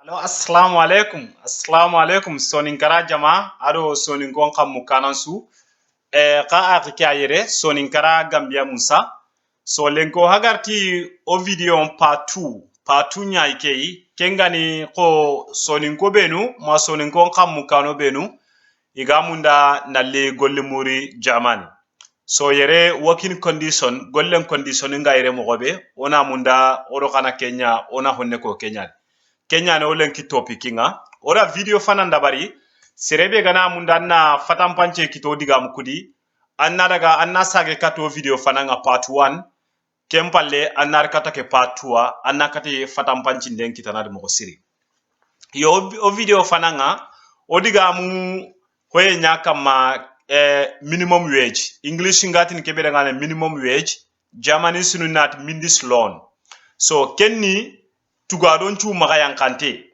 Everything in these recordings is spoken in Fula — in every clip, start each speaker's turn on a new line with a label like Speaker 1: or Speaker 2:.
Speaker 1: Hello, assalamu alaikum. Assalamu alaikum. Soninkara jama ado soninkon kam mukanansu. Ka akike ayere soninkara Gambia Musa. So lenko hagarti o video on part 2. Part 2 nya ikei kengani ko soninko benu ma soninkon kam mukano benu igamunda nalle golle muri jamani. So yere working condition gollen condition nga yere mogobe ona munda oro kana Kenya ona honne ko Kenya. Kenya ne olen ki topic nga ora video fana ndabari serebe gana munda na fatampanche kito diga mukudi anna sage kato video fana nga part 1 kempalle anna kata ke part 2 anna kati fatampanchi nden kitana de mo siri yo o video fana nga odiga mu hoye nyaka ma minimum wage english ngati ni kebe ngane minimum wage germany sunu nat mindis loan so kenni tuga don chu maga yankante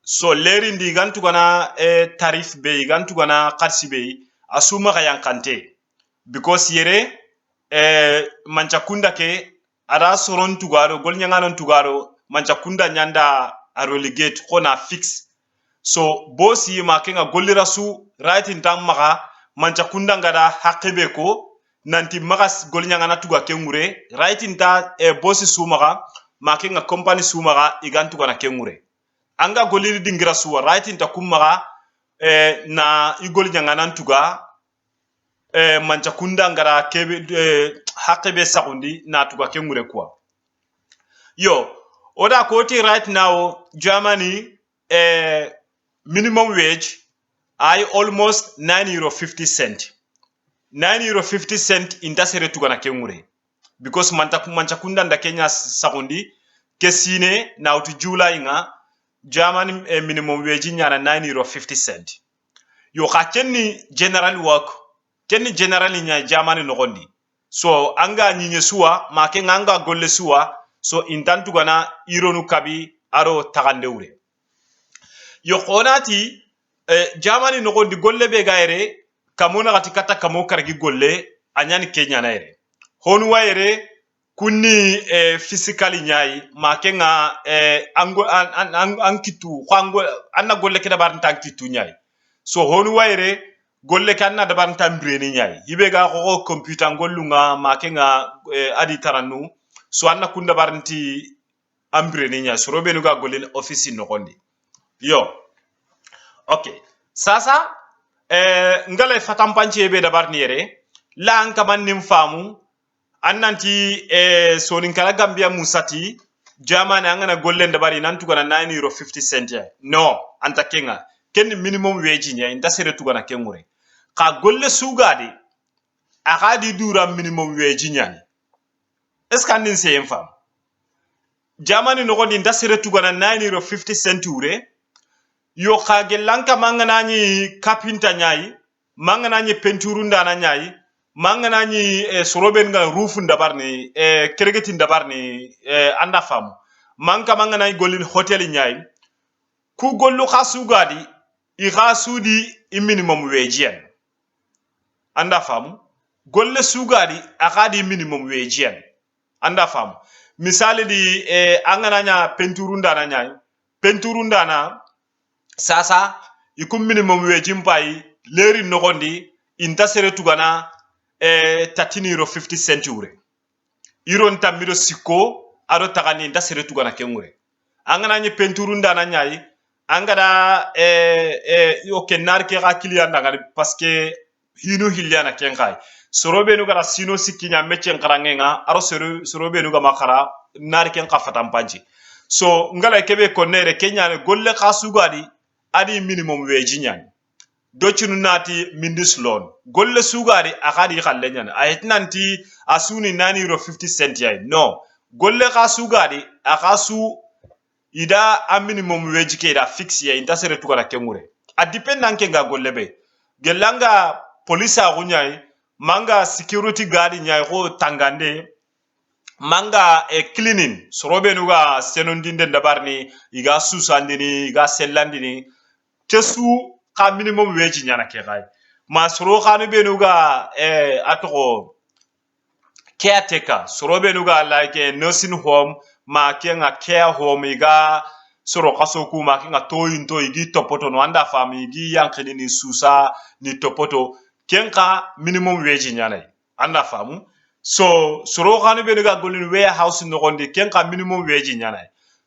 Speaker 1: so leri ndi gan tugana tarif be gan tugana qarsi be asuma ga yankante because yere manchakunda ke ara soron tugaro gol nyanganon tugaro manchakunda nyanda a relegate kona fix so bosi ma kenga golira su right in tam maga manchakunda ngada hakebe ko nanti maga gol nyangana tuga kengure right in ta bosi su maga makenga company sumaga igantu kana kengure anga goliri dingira suwa right inta kumaga na igol nyangana tuga manchakunda ngara kebe hakebe sakundi na tuga kengure kwa yo oda koti right now Germany minimum wage I almost 9 euro 50 cent 9 euro 50 cent indasere tuga na kengure because manchakunda nda Kenya sakundi kesine na utu July nga German minimum wage nyana 9 euro 50 cent yo ka kenni general work kenni general nya German no gondi so anga nyinye suwa make nganga golle suwa so intantu gana euro nu kabi aro tagandeure yo konati German no gondi golle be gaire kamona gati kata kamo kargi golle anyani Kenya na ere honu waire kunni physically nyai makenga ango ankitu kwango anna golle ke dabar tankitu nyai so honu waire golle ke anna dabar tambreni nyai hibe ga ko computer ngollunga makenga adi taranu so anna kunda barnti ambreni nyai so robenu ga golle office no gondi yo okay sasa ngale fatampanche be dabar niere la an kaman nim famu annanti soninkara Gambia Musati Germany angana gollen dabari nantu gana 9 euro 50 cent ya no anta kenga ken minimum wage nya inda sere tugana kengure ka golle sugadi akadi dura minimum wage nya est ce que c'est infam Germany no gondi inda sere tugana 9 euro 50 cent ure yo ka gelanka mangana ni kapinta nyai mangana ni penturunda na nyai mangana ni soroben nga rufu ndabarni keregetin ndabarni anda famu manka mangana ni golin hotel nyai ku gollu khasugadi I khasudi I minimum wage anda famu golle sugadi akadi minimum wage anda famu misali di angana nya penturunda na nyai penturunda na sasa ikum minimum wage mpai leri nogondi intasere tugana 13 euro 50 cent ure euro ntamiro siko aro tagani intasere tugana kengure angana nye penturunda na nyai angada yo kenar ke ga kilianda ngari parce que hinu hiliana kengai sorobe nu gara sino sikinya mechen karangenga aro sorobe nu ga makara nar ken qafatam panji so ngala kebe konere Kenya golle khasugadi adi minimum wage nyani docinu nati mindis loan golle sugari akadi khalle nyani ayitnanti asuni 9 euro 50 cent yai no golle khasugadi akasu ida a minimum wage ke da fix ya intasere tukana kemure a depend nanke nga golle be gelanga polisa gunyai manga security guard nyai ko tangande manga cleaning sorobe nuga senondinde ndabarni iga susandini iga sellandini tesu ka minimum wage nyana ke gai ma soro khanu benuga atoko caretaker soro benuga like nursing home ma kenga care home iga soro kaso kuma kinga toyinto igi topoto no anda fami igi yankini ni susa ni topoto kenka minimum wage nyana anda famu so soro kanu benuga golin warehouse no gonde kenka minimum wage nyana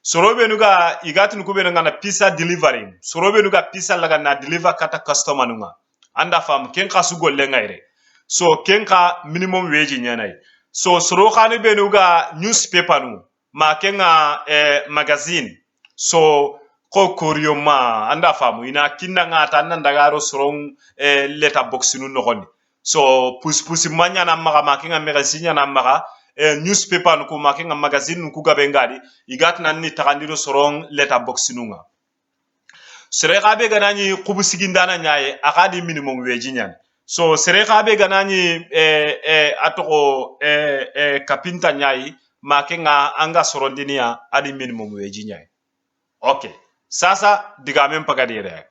Speaker 1: soro benuga igatin ku benuga na pizza delivery soro benuga pizza laga na deliver kata customer nunga anda famu kenka su golle ngaire so kenka minimum wage nyana so soro kanu benuga newspaper nu ma kenga magazine so ko koryoma anda famu ina kinna ngata nan dagaro sorong letter box nu nogondi so pus manya na maga makinga magazine na maga newspaper nu ko makinga magazine nu ku gabe ngadi igat nan ni takandiro sorong letter box nu nga sere gabe ganani kubusigindana nyaye akadi minimum wage nyan so sere gabe ganani atoko kapinta nyayi makinga anga sorondinia adi minimum wage nyaye okay sasa digamen pagadire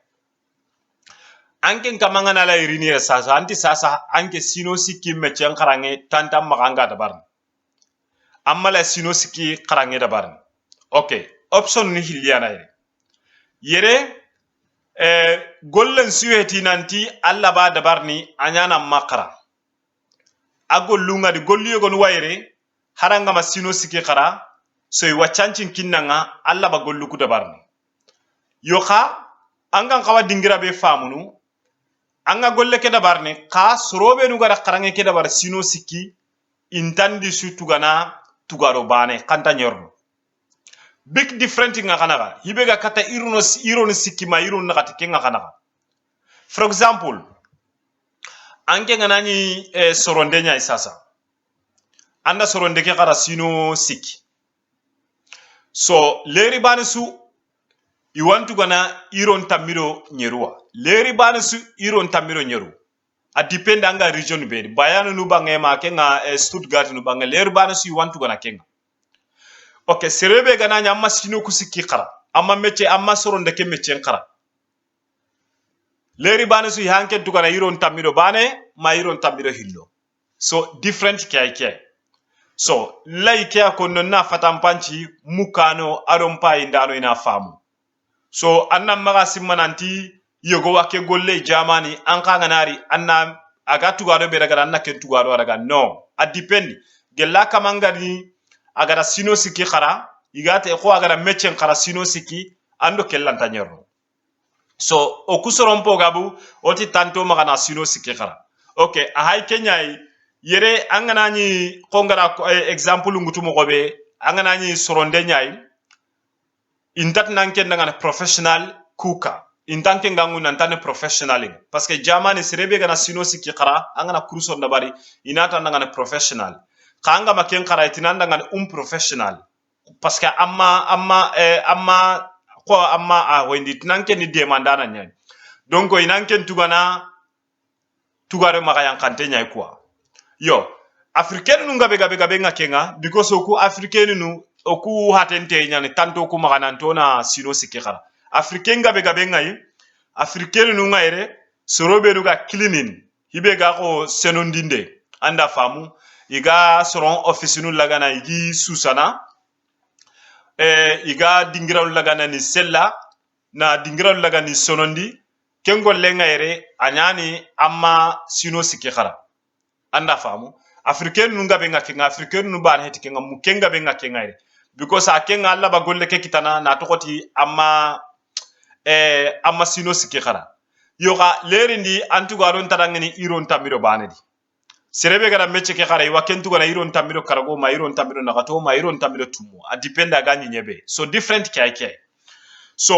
Speaker 1: anke kamanga na la irini sasa anti sasa anke sino sikki mechen karange tanta maganga dabar amma la sino sikki karange dabar okay option ni hiliana yere gollen suweti nanti alla ba dabar ni anyana makara agollunga di golliyo gon wayre haranga ma sino sikki kara so wachancin kinnanga alla ba golluku dabarni yoka angan kawa dingira be famunu anga golle ke dabarni ka sorobe nu gara karange ke dabar sino sikki intandi su tugana tugaro bane kanta nyorno big different nga kanaga hibega kata irono sikki ma irono nakati kenga kanaga for example ange nganani soronde nya isasa anda soronde ke kara sino sikki so leri bani su iwantu gana iron tamiro nyeruwa leri bani su iron tamiro nyeru a depend anga region be bayanu nu bange ma kenga Stuttgart nu bange leri bani su iwantu gana kenga okay serebe gana nya amma sino kusiki kara amma meche amma soronde ke meche kara leri bani su hanke tu gana iron tamiro bane ma iron tamiro hillo so different kai so laike akono na fatampanchi mukano arompa indano ina famu so anna maga simmananti yogo wake golle jamani anka nganari anna aga tugaro be daga anna ken tugaro daga no a depend gella kamangani aga sino siki khara igate ko aga mechen khara sino siki ando kellanta nyero so okusorompo gabu oti tanto maga na sino siki khara okay a hay kenyai yere anganani kongara example ngutumo gobe anganani soronde nyai intat nanke ngana professional kuka intanke ngangu nantane professional parce que jamani serebe gana sino sikki khara angana kurso ndabari inata ngana professional kanga maken khara itinanda ngana professional parce que amma wendi tinanke ni demandana nyai donc inanke tugare maga yankante nyai quoi yo africaine nu gabe ngakenga because oku africaine nu oku hatente nyane tanto ku magananto na sino sikki khara africaine gabe ngai africaine nu ngaire sorobe nu ga cleaning hibe ga ko senondinde anda famu iga soron office nu lagana igi susana iga dingira lagana ni sella na dingira lagana ni sonondi kengol lengaire anyani amma sino sikki khara anda famu africaine nu ngabe ngakenga africaine nu ban heti kenga mukenga be ngakenga because akenga alla ba golle ke kitana na tokoti amma sino sikki khara yoga lerindi antu garon tadangani iron tamiro banedi serebe gara meche ke khara wakentu gana iron tamiro karago ma iron tamiro nagato ma iron tamiro tumo a dependa ganyi nyebe so different kai so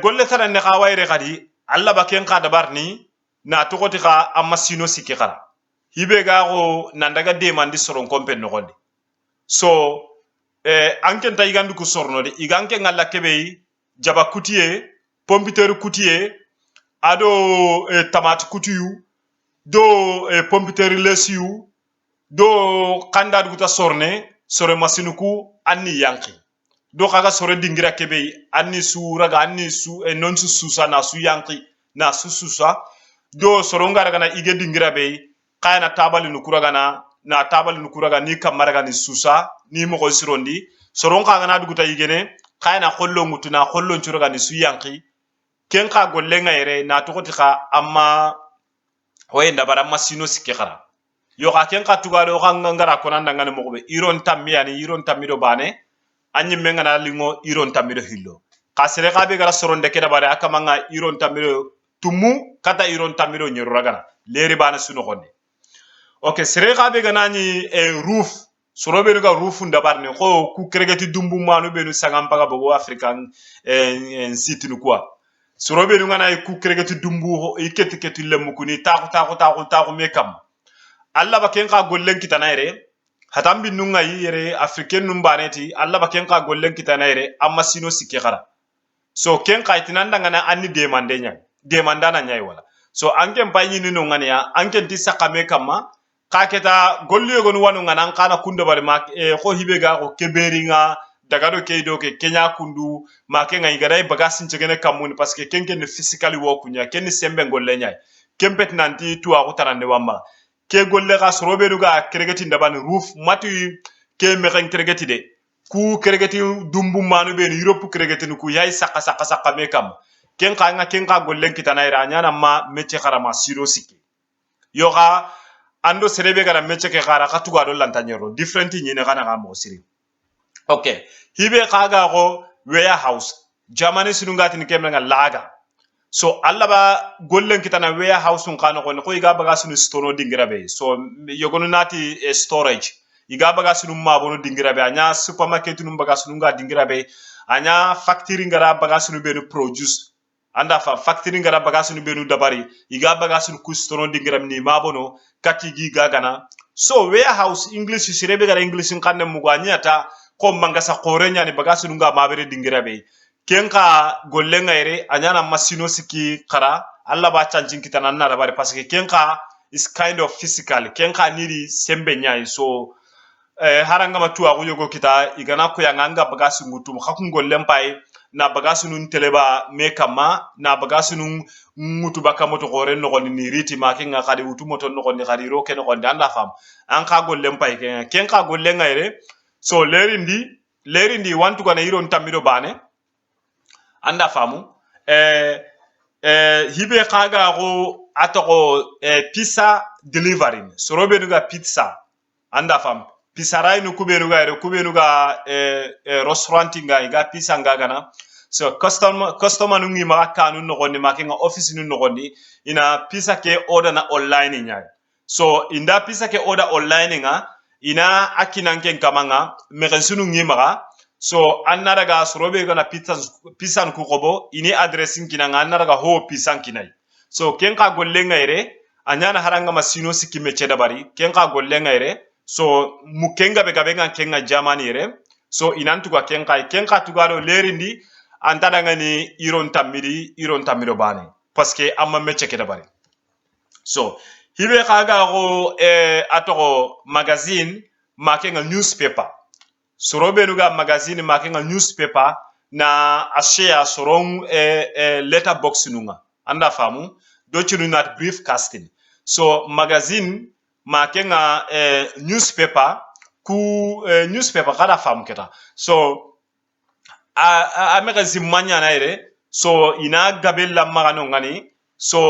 Speaker 1: golle tara ne khawaire khadi alla ba ken ka dabarni na tokoti kha amma sino sikki khara hibe ga go nandaga demandi soron kompen no gonde so anken ta igandu ku sorno de iganke ngalla kebe jaba kutiye pompiteru kutiye ado tamate kutuyu do pompiteru lesiyu do kanda guta sorne sore masinuku anni yanki do kaga sore dingira kebe anni su raga anni su non su susa na su yanki na su susa do soronga raga na ige dingira be kayana tabali nukuraga na tabali nukuraga ni kamaraga ni susa ni mo sirondi soron ka ngana duguta yigene khayna khollo mutuna khollo churoga ni suyanki ken ka golle ngayre na to ka amma hoye ndabara masino sikki khara yo ka ken ka tugalo ka ngara konanda ngane mo be iron tammi yani iron tammido bane anyi menga na lingo iron tammido hillo ka sere ka be gara soronde ke dabare akamanga iron tammido tumu kata iron tammido nyiru ragana leri bana suno gonde okay sere ka be ganani roof sorobe ga roof ndabar ne ko ku kregeti dumbu manu be nu sangam paga bogo african site nu quoi sorobe nu ngana ku kregeti dumbu iketi keti lemu kuni taku mekam alla ba ken ka gollen kitana yere hatambi nunga yere africain num baneti alla ba ken ka gollen kitana yere amma sino sikke khara so ken ka itinanda ngana anni demandana nyai wala so anken payni ni no ngani ya anken ti sakame kama ka keta golli go wanu ngana kana kunda bari ma ko hibe ga ko keberinga daga do keido ke kenya kundu ma ke ngai gadai bagasin cegene kamuni parce que kenken ne physically wo kunya ken ni sembe golle nyai kempet nanti tuwa ko tarande wamba ke golle ga sorobe duga kregeti ndaban roof matu ke meken kregeti de ku kregeti dumbu manu be europe kregeti ku yai saka me kam ken ka gollen kitana ira nyana ma meche karama siro siki yoga ando serebe gara meche ke gara katuga do lantanyero different nyine kana ga mo siri okay hibe kaga go warehouse jamani sunungati ni kemenga laga so alla ba gollen kitana warehouse un kana ko iga baga sunu store dingira be so yogono nati storage iga baga sunu mabono dingira be anya supermarket num baga sunu nga dingira be anya factory ngara baga sunu be no produce anda fa factory ngara baga sunu be no dabari iga baga sunu ku store dingira ni mabono kati gi gagana so warehouse english sirebe gara english kanne muganyata ko mangasa korenya ni baga sunu nga mabere dingira be kenka golle ngayre anyana masino siki kara alla ba chancin kitana na dabari parce que kenka is kind of physical kenka niri sembe nyai so haranga matu agu yogo kita igana ko yanga bagasi ngutum khakun gollem pay na bagasi nun teleba mekama na bagasi nun ngutu bakamoto gore no gonni ni riti ma kenga khadi utu moto no gonni khadi roke no gonni anda fam an ka gollem pay kenka golle ngayre so lerindi wantu kana iron tamido bane anda famu hibe kaga go atoko pizza delivery sorobe nuga pizza anda fam pisarai nu kubenu ga restaurant ga pizza ngagana so customer nu ngi ma kanu no gonni makinga office nu no gonni ina pizza ke order na online nya so inda pizza ke order online nga ina akinanken kamanga megen sunu ngi ma so annara ga sorobe gana pizza ku kobo ini addressing kinanga annara ga ho pizza kinai so kenka golle ngaire anyana haranga masino sikime cheda bari kenka golle ngaire so mukenga be gabe ngan kenga jamani re so inantu ga kenka tugalo lerindi antada ngani iron tamiro bane parce que amma meche keda bari so hibe kaga go atoko magazine makenga newspaper sorobe nuga magazine makenga newspaper na ashare soron letterbox nunga anda famu do chunu not briefcasting so magazine makenga newspaper ku newspaper kada famu keta so a magazine manya na ire so ina gabella magano ngani so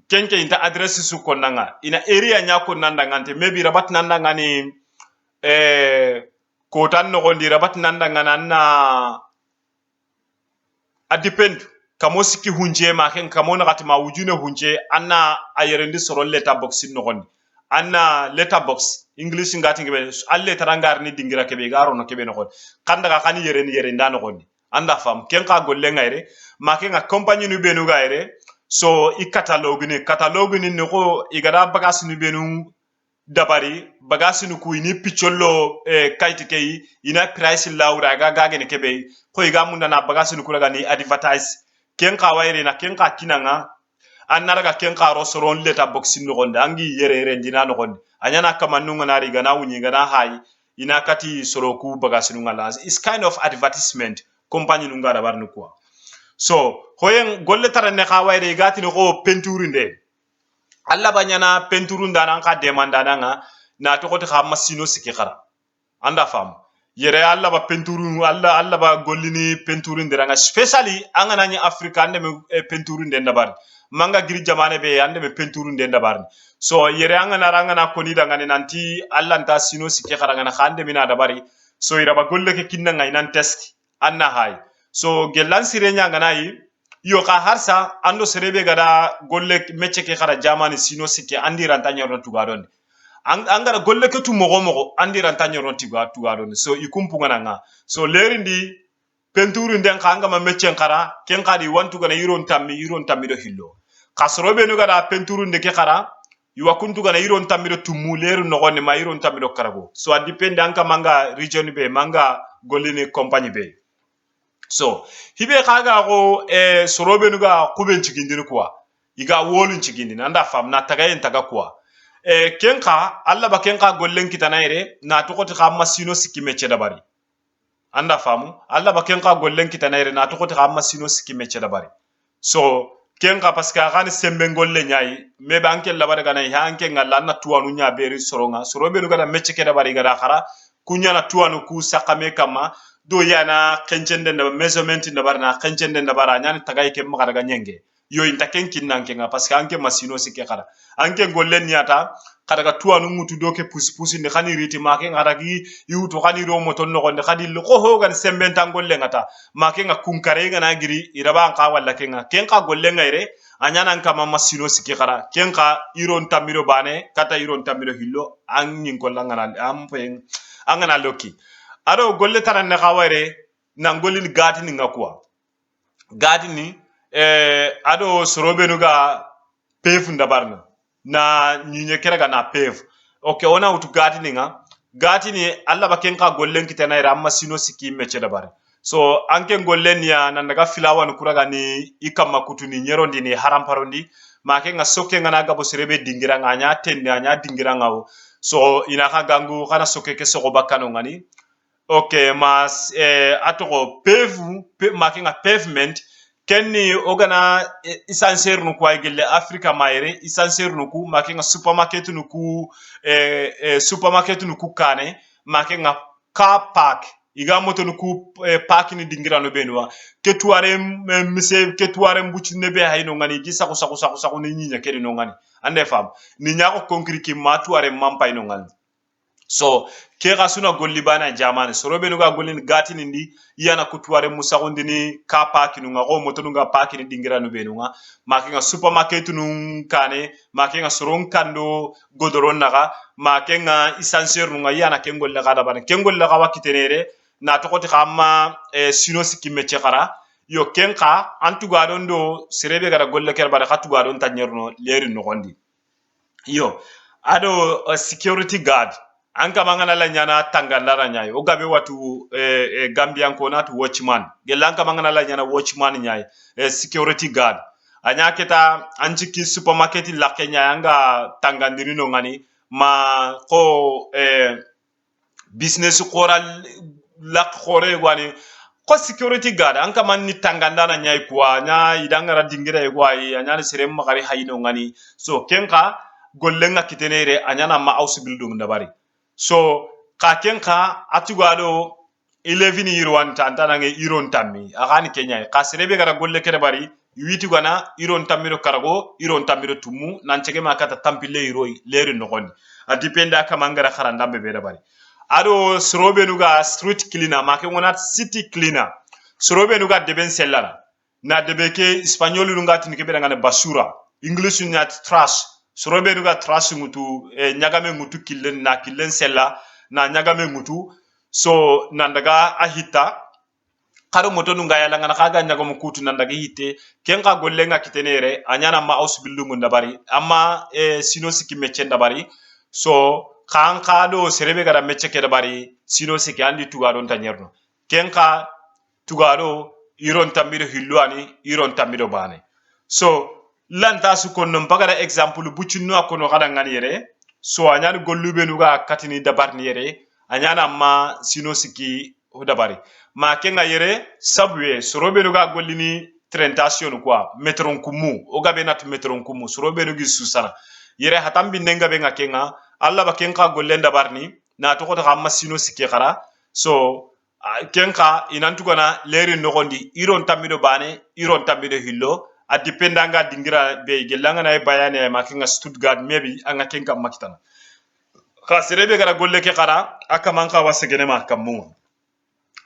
Speaker 1: kenke inta address su konanga ina area nya konanda ngante maybe rabat nanda ngani ko tan no gondi rabat nanda ngana na a depend kamo siki hunje ma ken kamo na katima wujune hunje anna ayerendi soro letterbox no gondi anna letterbox english ngati ngebe alle tarangar ni dingira kebe garo no kebe no gondi kanda ka kani yeren ndano gondi anda fam ken ka golle ngaire ma ken a compagnie nu benu gaire so i catalogue ni ko igada bagas ni benu dabari bagasi nu ku ini picholo kaiti kei ina price laura ga gene kebe ko iga munda na bagasi nu kulaga ni advertise ken ka waire na ken ka kinanga annaraga ken ka rosoron leta boxing no gonda angi yere ndina no gonda anyana kama nunga na riga na wunyi ga na hai ina kati soroku bagasi nu ngala is kind of advertisement compagnie nu ngara barnu quoi so hoyen golle tara ne ka waire gati no ko peinture nde alla banyana peinture ndana ka demanda nga na to ko ta masino siki khara anda fam yere alla ba penturu alla ba gollini penturu ndiranga especially angana ni afrika ande me penturu ndenda bar manga giri jamane be ande me penturu ndenda bar so yere angana koni daga ne nanti alla nta sino sikke karanga na khande mina da bari so ira ba golle ke kinna ngai nan test anna hay so gelan sirenya ngana yi yo ka harsa ando serebe gada golle mecce ke khara jamani sino sikke andi ranta nyorno tugadon angara golle ke tu mogo andi ranta nyorno tugadon so ikumpunga nga so lerindi penturu nden kanga ma mecce khara ken khadi wantu gana iron tammi do hillo kasrobe no gada penturu ndeke khara iwa kuntu gana iron tammi do tumu leru no gonne ma iron tammi do karago so a depend anka manga region be manga gollini compagnie be so hibe kaga go sorobe nuga kuben cikindini kuwa iga wolun cikindini anda fam na tagayen taga kuwa kenka alla ba kenka gollen kitana ire na tokoti khamma sino sikki mecce dabari anda famu alla ba kenka gollen kitana ire na tokoti khamma sino sikki mecce dabari so kenka paska gani sembe golle nyai mebe anke labare gana ya anke ngalla na tuwanu nya beri soronga sorobe nuga da mecce ke dabari gada khara kunya na tuwanu ku sakame kama do yana kencende na measurement na barna kencende na bara nyani tagay ke magara ga nyenge yo inta kenkin nanke nga parce que anke masino sike kara anke gollen nyata kada ga tuwa nu mutu doke pusi ne khani riti make ngara gi yuto khani ro moto no gonde khadi ko ho gan sembenta golle ngata make nga kunkare nga na giri iraba ka walla ke nga ken ka golle ngaire anyana kama masino sike kara ken ka iron tamiro bane kata iron tamiro hillo an nyin ko langana am pen angana loki ado golle tanan ne khawere nan golli gati ni ngakwa gati ni ado sorobe nuga pef ndabarna na nyinye kerega na pef okay ona utu gati ni nga gati ni alla ba kenka gollen kitana ira amma sino siki mecce dabare so anke gollen ya nan daga filawa nu kuraga ni ikamma kutuni nyerondi ni haramparondi make nga sokke nga na gabo serebe dingira nga nya tenne nya dingira ngawo so ina ka gangu kana sokke ke soko bakano ngani okay mas atoko makinga pavement kenni ogana isanser nu kwa gelle afrika mayre isanser nu ku makinga supermarket nu ku supermarket nu ku kane makinga car park iga moto nu ku park ni dingira no benwa ketuare mise ketuare mbuci nebe hayno ngani gi sako ni nyinya kedi no ngani ande fam ni nyako concrete ki matuare mampay no ngani so ke ga suna golli bana jamane sorobe nuga gollin gatini ndi yana kutuare musagondini ka pakinu nga go moto nuga pakini dingira no benunga makinga supermarket nun kane makinga soron kando godoron naga makinga essentiel nga yana kengol la gada bana kengol la gawa kitenere na tokoti kama sino sikime chekara yo kenka antuga don do serebe gara golle ker bara khatuga don tanyerno leri no gondi yo ado security guard anka mangana la nyana tangandara nyai o gabe watu gambian ko natu watchman gelanka mangana la nyana watchman nyai security guard anya keta anjiki supermarket la kenya anga tangandiri no ngani ma ko business koral la khore gwani ko security guard anka man ni tangandana nyai kwa nya idangara dingira e gwai anya ni serem magari hayno ngani so kenka gollenga kitenere anyana ma house building ndabari so ka kenka atugado 11 year tantana nge iron tammi agani kenya ka serebe gara golle kere bari witi gana iron tammiro karago iron tammiro tumu nan cege makata tampile iroi leri nogondi a dependa ka mangara kharandambe be bari ado srobe nuga street cleaner make wonat city cleaner srobe nuga deben sellara na debeke espagnol nuga tinike be ngane basura english nyat trash sorobe nuga trash ngutu nyagame ngutu killen sella na nyagame ngutu so nandaga ahita karo moto nunga yala ngana kaga nyagamo kutu nandaga hite kenga gollenga kitenere anyana ma ausbilungu ndabari amma sino siki meche ndabari so kanka do serebe gara meche ke dabari sino siki andi tugado tanyerno kenka tugado iron tamiro hilwani iron tamiro bane so lanta su konno bagara example buccinno akono kada ngani yere so anyani gollube nuga katini dabarni yere anyana ma sino siki ho dabari ma kenga yere subway sorobe nuga gollini trentation quoi metron kumu o gabe nat metron kumu sorobe nugi susana yere hatambi nenga be ngakenga alla ba kenka gollen dabarni na to ko ta ma sino siki khara so kenka inantu kana leri nogondi iron tamido bane iron tamido hillo a dependanga dingira be gelanga na bayane makinga Stuttgart maybe anga kenka makitana ka serebe gara golle ke kara aka manka wasegene ma kamunga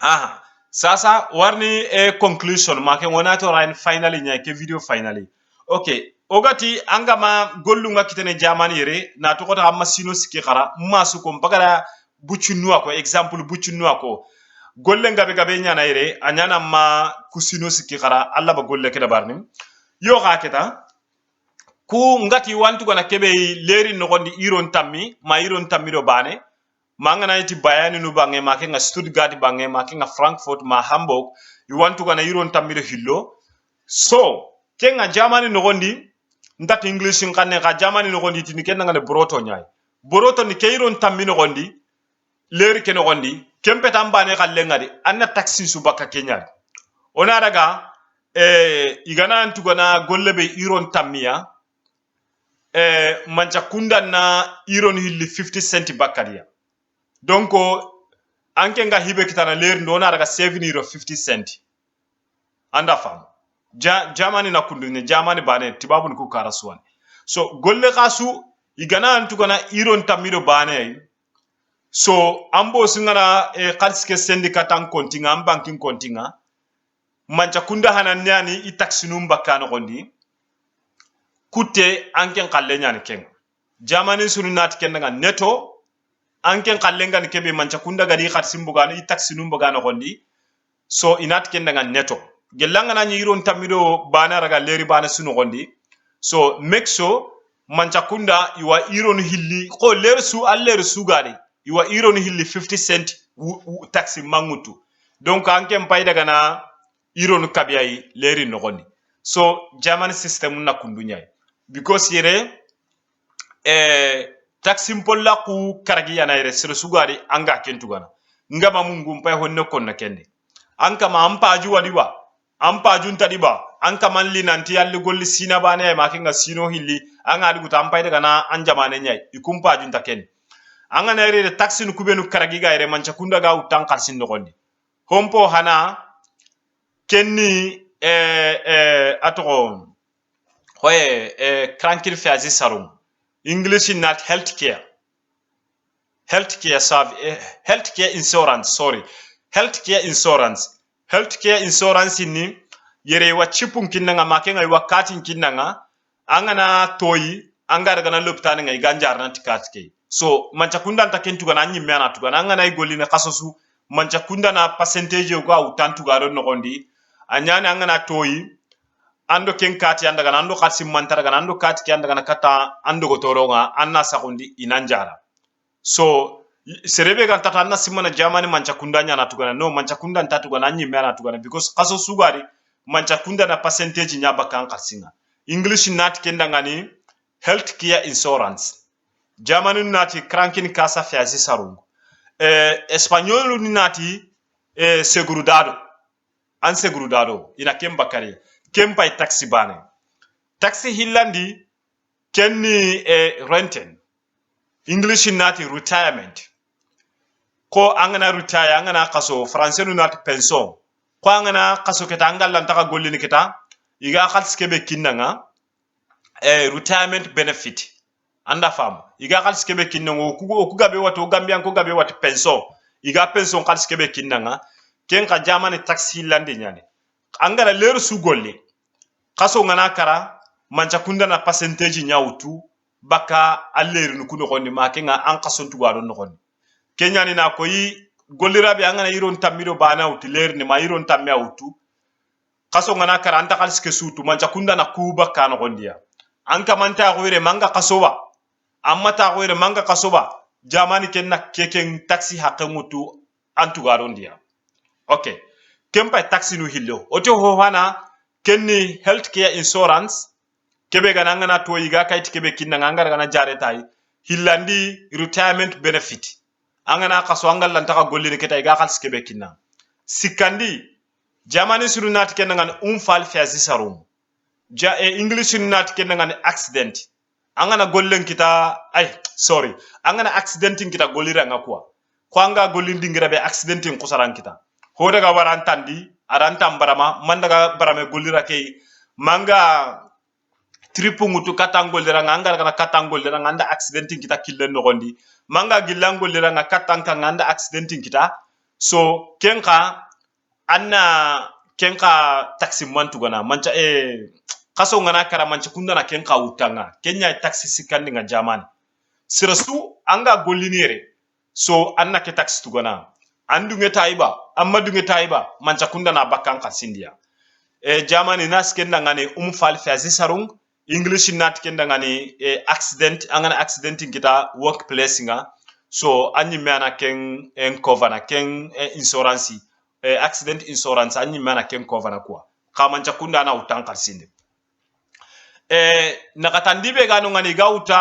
Speaker 1: aha sasa warni conclusion make wona to rain finally nya ke video finally okay ogati anga ma gollunga kitene jamani yere na to kota amma sino siki kara masu ko bagara bucunu ko example bucunu ko golle ngabe gabe nya na yere anyana ma kusino siki kara alla ba golle ke da barni yo ga keta ku ngati wantu gona kebe leri no gondi iron tammi ma iron tammi do bane mangana iti bayani nu bange make nga Stuttgart bange make nga Frankfurt ma Hamburg you want to gonna iron tammi do hillo so kenga Germany no gondi ndat English ngane ga Germany no gondi tini kenga ne broto nyai broto ni ke iron tammi no gondi leri ke no gondi kempe tambane ga lengadi anna taxi su baka kenya ona daga igana antu gona golle be iron tammiya manca kunda na iron hilli 50 cent bakaria donc anke nga hibe kitana ler ndona daga 7 euro 50 cent anda fam Germany na kundu ne Germany bane tibabun ku karaswan so golle kasu igana antu gona iron tamiro bane so ambo singana kalske syndicat an kontinga am banking kontinga manca kunda hanan nyani i taxinum bakano gondi kutte anken kalle nyani ken Germany sunu nat ken nga neto anken kalle ngani kebe manca kunda gadi khat simbugano i taxinum bagano gondi so inat ken nga neto gelanga na iron tamido bana raga leri bana sunu gondi so make sure manca kunda iwa iron hilli ko ler su aller su gadi iwa iron hilli 50 cent taxi mangutu donc anken pay daga na iron kabiyai leri no gondi so German system na kundunyai because yere taxi polla ku karagi yana yere sir sugari anga kentugana ngama mungu mpay honne konna kende anka ma ampaju wadiwa ampaju ntadiba anka manli nanti yalli golli sina bane ma kinga sino hilli anga adu tampay daga na anjamane nyai ikumpaju ntaken anga na yere taxi nu kubenu karagi ga yere mancha kunda ga utan kalsin no gondi hompo hana kenni atoko hoye krankil fiazi sarum English is not healthcare healthcare insurance ni yere wa chipun kinanga makenga wakati kinanga angana toyi anga daga na lopitani ngai ganjar na tikatike so manchakunda ntakentu gana nyi mena tu gana angana igoli na kasosu manchakunda na percentage ko utantu garo no gondi anyane angana toyi ando ken kati anda gana ando katsi mantara gana ando kati anda gana kata ando go toronga anna sakundi inanjara so serebe gan tata anna simana Germany manchakunda nya na tugana no manchakunda ntatu gana nyi mena tugana because kaso sugari manchakunda na percentage nya bakan kasinga English nat kenda ngani healthcare insurance Germany nati krankin kasa fiazi sarungu Espanyol nati segurudado an segurudado ina kemba kare kempa taxi bane taxi hillandi kenni renten English nati retirement ko angana retire angana kaso français nati pension ko angana kaso keta angalla ntaka gollini keta iga khals kebe kinnanga retirement benefit anda fam iga khals kebe kinnango ku gabe wato gambian ko gabe wato pension iga pension khals kebe kinnanga ken ka jamane taxi hillandi nyane angara leru su golle kaso ngana kara manchakunda na percentage nyautu baka aller nu kuno gondi makenga an kason tugaro no gondi kenyani na koyi gollirabe angana iron tamido bana uti ler ni ma iron tamme autu kaso ngana kara anta kalske sutu manchakunda na kuba kan gondiya anka manta goire manga kasoba amma ta goire manga kasoba jamani kenna keken taxi hakamutu antugaro ndia okay kempa taxi nu hillo oto ho hana kenni healthcare insurance kebe gana ngana to yiga kayti kebe kinna nganga gana jare tay hillandi retirement benefit angana kaso angal lan taka gollini keta yiga khals kebe kinna sikandi jamani sunu nat kenna ngana fal fiasi sarum english sunu nat kenna ngana accident angana gollen kita angana accidenting kita gollira ngakwa ko anga gollin dingira be accidentin kusaran kita ho daga warantandi arantam barama man daga barame gollira kay manga tripu ngutu katangol dira nganga kana katangol dira nganda accidentin kita killen no gondi manga gillangol dira nga katanka nganda accidentin kita so kenka anna kenka taxi mantu gana mancha kaso ngana kara mancha kunda na kenka utanga kenya taxi sikandi nga jamani sirasu anga gollinere so anna ke taxi tugana andu taiba amma dunge taiba mancha kunda na bakkan kasindia jamani nas kenda ngani fal fazi sarung english nat kenda ngani accident angana accidenting kita workplace nga so anyi mana ken en cover na ken insurance accident insurance anyi mana ken cover na kwa kama nchakunda na utanka sinde nakatandi be gano ngani ga uta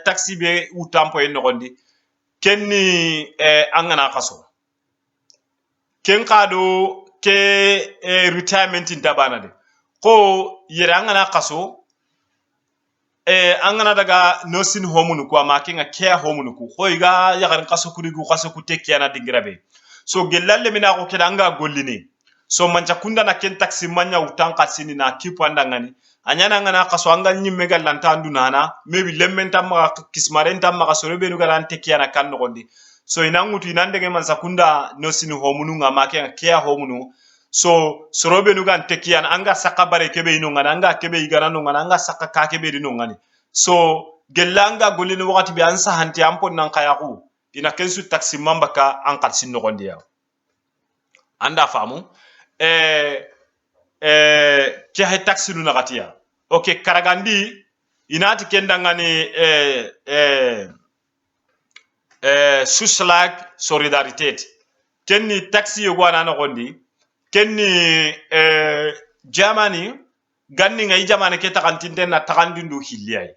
Speaker 1: taxi be utampo en nogondi kenni angana kaso ken kado ke retirement intabana de ko yere angana kaso angana daga nursing home nu ko ma kinga care home nu ko iga yagaran kaso kurigu kaso ku tekkiana dingirabe so gelalle mina ko kedanga gollini so manca kunda na ken taxi manya utan kasini na kipu andangani anyana ngana kaso anga nyimme galanta ndunana maybe lemmenta ma kismarenta ma kaso rebe nu galante tekkiana kan nogondi so inangutu inandege man sakunda nursing home nu nga ma kinga care home nu so sorobe nu gan tekian anga saka bare kebe ino ngana anga kebe igana no ngana anga saka ka kebe dino ngani so gelanga golini wakati be ansa hanti ampo nan kayaku ina kensu taxi mamba ka ankal sin no gondiya anda famu ke hay taxi nu nagatiya okay karagandi inati kenda ngani suslag solidarité kenni taxi yogwana no gondi kenni Germany ganni ngai jamane ke takantinde na takandindu hiliyai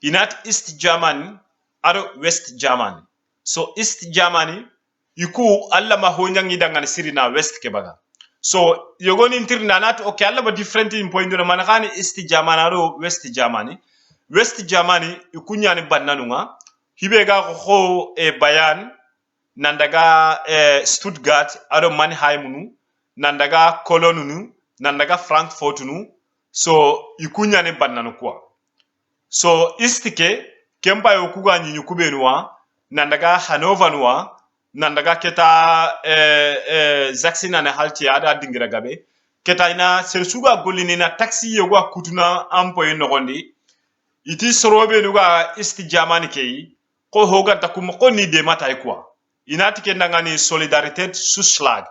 Speaker 1: inat East Germany aro West Germany so East Germany iku alla ma honyangi dangan sirina West ke baga so yogoni intirna nat okay alla ba different in point na manakani East Germany aro West Germany ikunyani bannanunga hibe ga ko Bayern nandaga Stuttgart aro Mannheim nu nandaga Cologne nu nandaga Frankfurt nu so ikunya ne bannanu kwa so istike kemba yokuga nyinyu kubenwa nandaga Hannover nuwa nandaga keta Zaxina na halti ada dingira gabe keta ina sersuga golini na taxi yogwa kutuna ampo nogondi iti sorobe nuga East Germany kei ko hoga takum ko ni de mata kwa inati kendangani solidarité suslag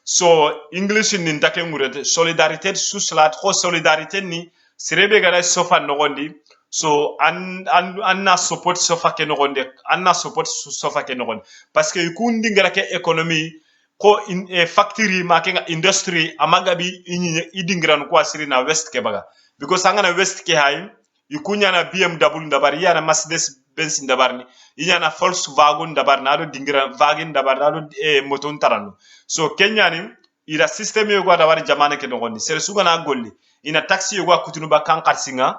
Speaker 1: so English ni take ngurete solidarité suslat ko solidarité ni sirebe gara sofa nogondi so anna support sofa ke nogondi anna support sofa ke nogondi parce que ikundi ngara ke economy ko factory makenga industry amagabi idingran ko asiri na west ke baga because angana west ke hay ikunya na BMW ndabari yana Mercedes Benz ndabarni inyana Volkswagen ndabar na do dingira wagen ndabar na do moton tarano so Kenya ni ira system yo gwa dabari jamane ke nogondi sere suga na golli ina taxi yo gwa kutunu ba kan karsinga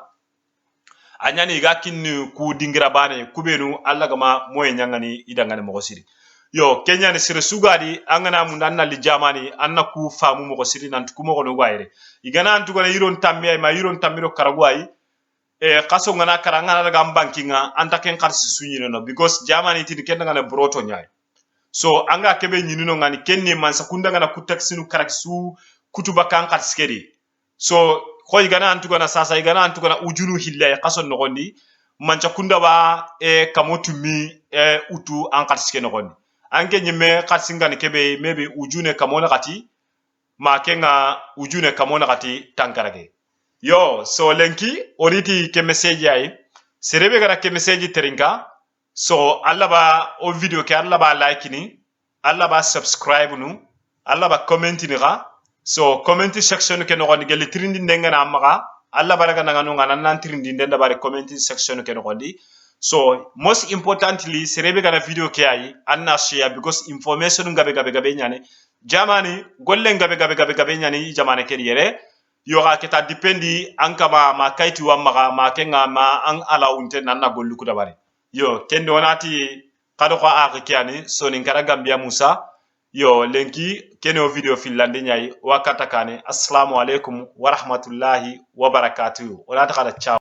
Speaker 1: anyani ga kinni ku dingira bane kubenu alla gama moye nyangani idangane mo siri yo Kenya ni sere suga di angana mun anna li jamani anna ku famu mo siri nan tukumo ko no gwaire igana antu ko iron tammi ma iron tammiro karagwai kaso ngana karanga daga bankinga anta ken karsi sunyino no because jamani tin ken ngana broto nyai so anga kebe nyinino ngani kenni man sakunda ngana kutaksinu karaksu kutuba kan karskedi so ko igana antu gana sasa igana antu gana ujunu hilla kaso nogondi man sakunda ba kamotu mi utu an karske nogondi anke nyime karsinga ni kebe maybe ujune kamona kati ma kenga ujune kamona kati tankarage yo so lenki oriti ke message ay serebe gara ke message terinka so alla ba o video ke alla ba like ni alla ba subscribe nu alla ba comment ni ga so comment section ke no gondi gel trindi ndenga na maga alla ba daga ngano ngana nan trindi ndenda bare comment section ke no gondi so most importantly serebe gara video ke ay anna share because information gabe nyane jamani golle gabe nyane jamane ke yere yoga keta dipendi ankama ma kaiti wa maga ma kenga ma an ala unte nanna gollu ku dabari yo kende wonati kado ko akiani Soninkara Gambia Musa yo lenki kene o video fillande nyai wakata kane assalamu alaikum wa rahmatullahi wa barakatuh wonata kada ciao